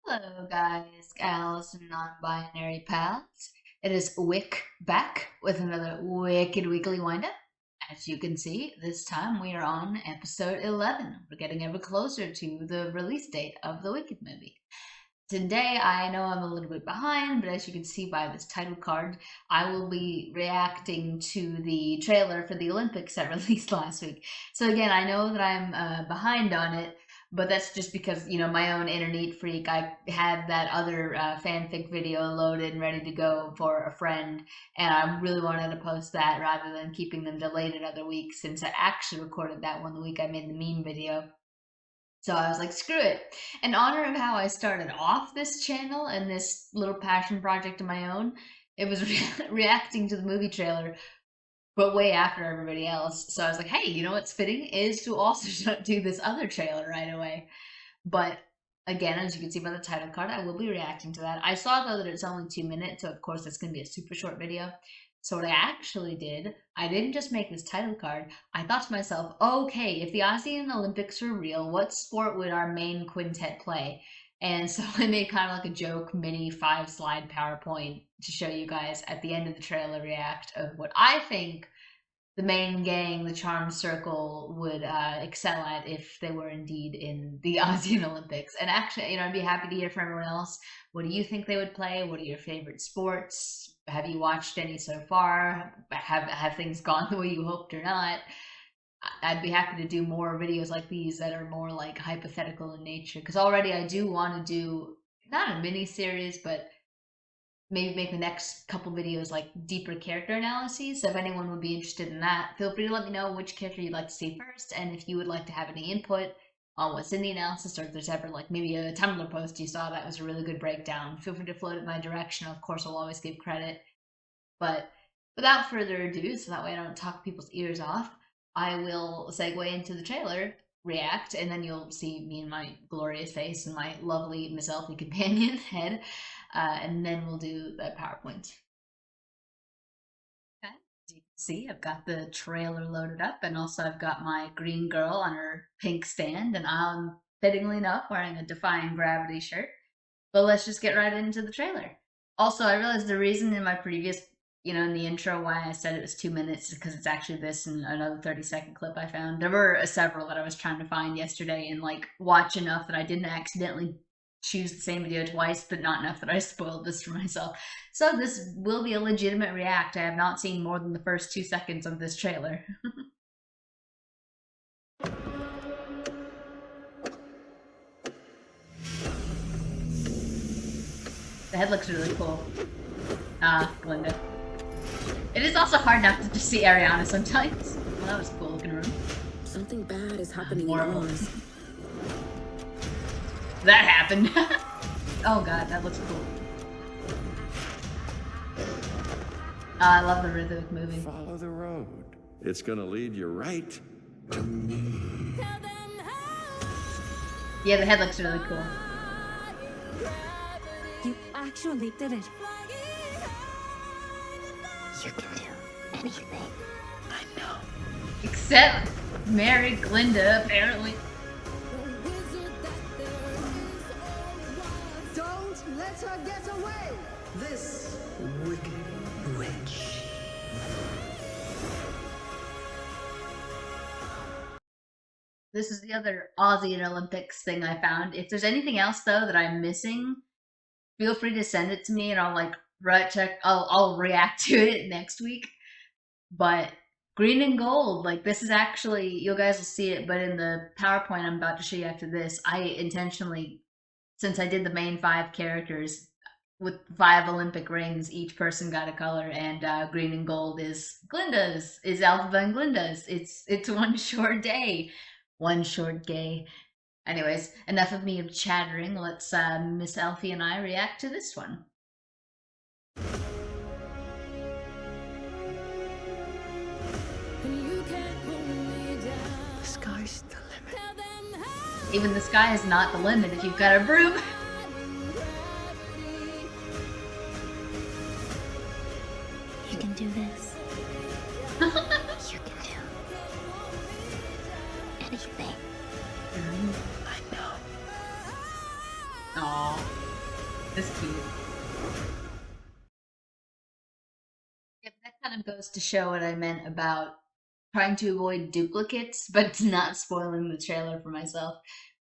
Hello, guys, gals, and non-binary pals. It is Wick back with another wicked weekly windup. As you can see, this time we are on episode 11. We're getting ever closer to the release date of the Wicked movie. Today, I know I'm a little bit behind, but as you can see by this title card, I will be reacting to the trailer for the Olympics that released last week. So again, I know that I'm behind on it, but that's just because, my own inner neat freak. I had that other fanfic video loaded and ready to go for a friend, and I really wanted to post that rather than keeping them delayed another week since I actually recorded that one the week I made the meme video. So I was like, screw it. In honor of how I started off this channel and this little passion project of my own, it was reacting to the movie trailer, but way after everybody else. So I was like, hey, you know what's fitting is to also do this other trailer right away. But again, as you can see by the title card, I will be reacting to that. I saw though that it's only 2 minutes, so of course it's going to be a super short video. So what I actually did, I didn't just make this title card. I thought to myself, okay, if the Ozian Olympics were real, what sport would our main quintet play? And so I made kind of like a joke mini 5 slide PowerPoint to show you guys at the end of the trailer react of what I think the main gang, the Charm Circle, would excel at if they were indeed in the Ozian Olympics. And actually, I'd be happy to hear from everyone else. What do you think they would play? What are your favorite sports? Have you watched any so far? Have things gone the way you hoped or not? I'd be happy to do more videos like these that are more like hypothetical in nature. Because already I do want to do not a mini series, but maybe make the next couple videos like deeper character analyses. So if anyone would be interested in that, feel free to let me know which character you'd like to see first, and if you would like to have any input on what's in the analysis, or if there's ever like maybe a Tumblr post you saw that was a really good breakdown, feel free to float it my direction. Of course, I'll always give credit. But without further ado, so that way I don't talk people's ears off, I will segue into the trailer, react, and then you'll see me and my glorious face and my lovely Miss Elfie companion head, and then we'll do the PowerPoint. Okay, as you can see, I've got the trailer loaded up, and also I've got my green girl on her pink stand, and I'm fittingly enough wearing a Defying Gravity shirt. But let's just get right into the trailer. Also, I realized the reason in my previous, in the intro why I said it was 2 minutes is because it's actually this and another 30-second clip I found. There were several that I was trying to find yesterday and like watch enough that I didn't accidentally choose the same video twice, but not enough that I spoiled this for myself. So this will be a legitimate react. I have not seen more than the first 2 seconds of this trailer. The head looks really cool. Ah, Glinda. It is also hard not to just see Ariana sometimes. Well, that was a cool looking room. Something bad is happening in Oz. That happened. Oh god, that looks cool. I love the rhythmic moving. Follow the road. It's gonna lead you right to me. Yeah, the head looks really cool. You actually did it. You can do anything. I know. Except marry Glinda, apparently. Don't let her get away! This wicked witch. This is the other Ozian Olympics thing I found. If there's anything else though that I'm missing, feel free to send it to me and I'll like check. I'll react to it next week. But green and gold, like this is actually, you guys will see it, but in the PowerPoint I'm about to show you after this, I intentionally, since I did the main 5 characters with 5 Olympic rings, each person got a color, and green and gold is Glinda's, is Alpha and Glinda's. It's one short day, one short gay. Anyways, enough of me chattering. Let's Miss Elfie and I react to this one. The sky's the limit. Even the sky is not the limit if you've got a broom. You can do this. You can do anything. I know. Aww. It's cute. Yep, that kind of goes to show what I meant about trying to avoid duplicates, but not spoiling the trailer for myself.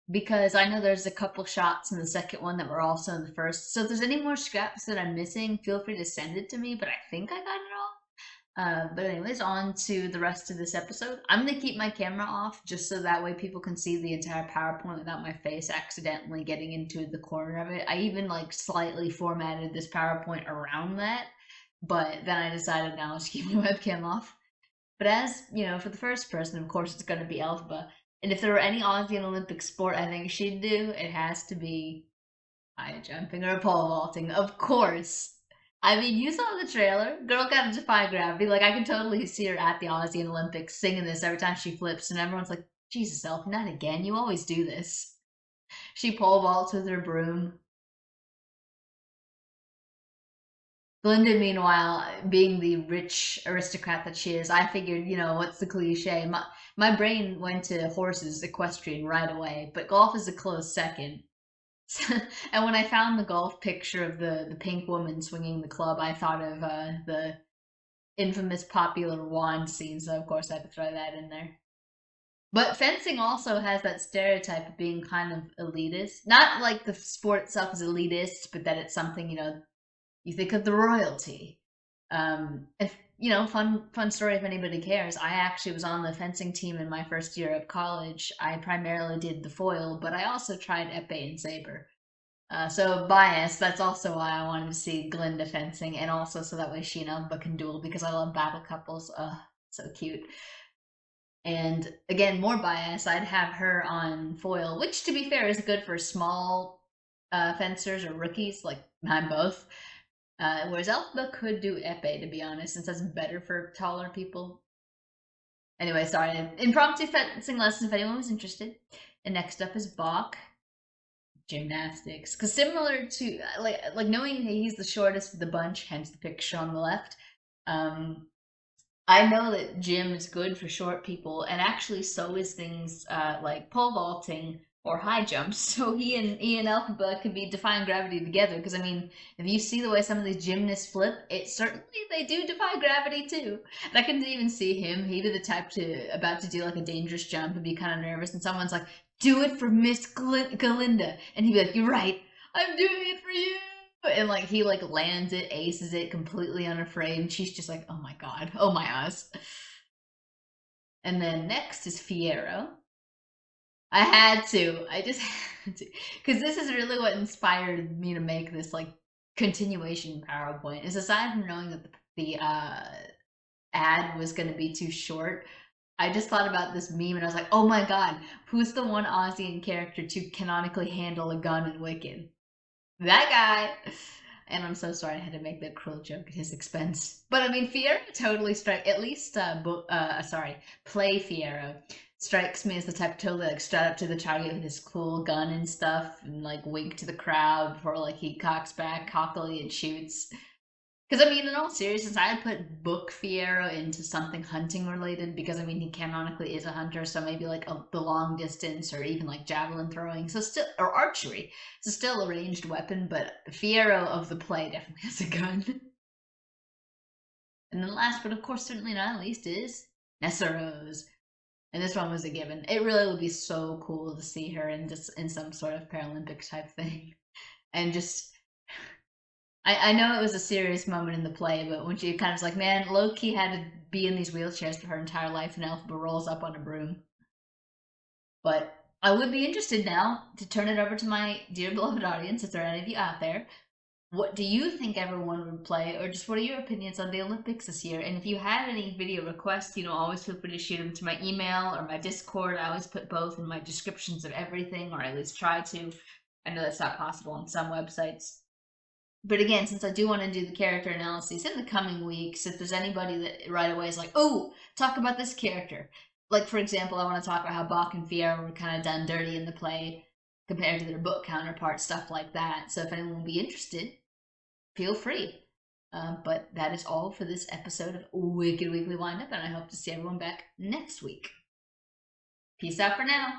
Because I know there's a couple shots in the second one that were also in the first. So if there's any more scraps that I'm missing, feel free to send it to me, but I think I got it all. But anyways, on to the rest of this episode. I'm gonna keep my camera off just so that way people can see the entire PowerPoint without my face accidentally getting into the corner of it. I even like slightly formatted this PowerPoint around that, but then I decided now let's keep my webcam off. But as you know, for the first person, of course, it's gonna be Elphaba. And if there were any Ozian Olympic sport I think she'd do, it has to be high jumping or pole vaulting, of course. I mean, you saw the trailer. Girl gotta defy gravity. Like, I can totally see her at the Ozian Olympics singing this every time she flips, and everyone's like, Jesus, Elf, not again. You always do this. She pole vaults with her broom. Glinda, meanwhile, being the rich aristocrat that she is, I figured, you know, what's the cliche? My brain went to horses, equestrian right away, but golf is a close second. And when I found the golf picture of the pink woman swinging the club, I thought of the infamous popular wand scene, so of course I had to throw that in there. But fencing also has that stereotype of being kind of elitist. Not like the sport itself is elitist, but that it's something, you know, you think of the royalty. If you know, fun story if anybody cares. I actually was on the fencing team in my first year of college. I primarily did the foil, but I also tried epee and saber. So bias. That's also why I wanted to see Glinda fencing, and also so that way she and Elba can duel because I love battle couples. So cute. And again, more bias. I'd have her on foil, which to be fair is good for small fencers or rookies. Like I'm both. Whereas Elphaba could do epee, to be honest, since that's better for taller people. Anyway, sorry. Impromptu fencing lesson if anyone was interested. And next up is Bach. Gymnastics. Because similar to, like knowing he's the shortest of the bunch, hence the picture on the left, I know that gym is good for short people, and actually so is things like pole vaulting or high jumps. So he and Elphaba could be defying gravity together. Because I mean, if you see the way some of these gymnasts flip, it certainly they do defy gravity too. And I can even see him. He'd be the type to about to do like a dangerous jump and be kind of nervous, and someone's like, "Do it for Miss Galinda," and he'd be like, "You're right. I'm doing it for you." And like he like lands it, aces it, completely unafraid, and she's just like, "Oh my god, oh my eyes." And then next is Fiyero. I had to. I just had to. Because this is really what inspired me to make this, like, continuation PowerPoint. Is aside from knowing that the ad was going to be too short, I just thought about this meme and I was like, oh my god, who's the one Ozian character to canonically handle a gun in Wicked? That guy! And I'm so sorry I had to make that cruel joke at his expense. But I mean, Fiyero totally at least, Play Fiyero strikes me as the type to totally like strut up to the target with his cool gun and stuff and like wink to the crowd before like he cocks back cockily and shoots. Because I mean, in all seriousness, I'd put Book Fiyero into something hunting related because I mean he canonically is a hunter, so maybe like the long distance or even like javelin throwing, so still or archery. So still a ranged weapon, but Fiyero of the play definitely has a gun. And then last, but of course certainly not least, is Nessarose. And this one was a given. It really would be so cool to see her in just in some sort of Paralympic type thing. And just I know it was a serious moment in the play, but when she kind of was like, man, low-key had to be in these wheelchairs for her entire life and Elphaba rolls up on a broom. But I would be interested now to turn it over to my dear beloved audience, if there are any of you out there. What do you think everyone would play, or just what are your opinions on the Olympics this year? And if you have any video requests, you know, always feel free to shoot them to my email or my Discord. I always put both in my descriptions of everything, or at least try to. I know that's not possible on some websites. But again, since I do want to do the character analyses in the coming weeks, if there's anybody that right away is like, oh, talk about this character. Like, for example, I want to talk about how Bach and Fiyero were kind of done dirty in the play compared to their book counterparts, stuff like that. So if anyone will be interested, feel free. But that is all for this episode of Wicked Weekly Windup, and I hope to see everyone back next week. Peace out for now.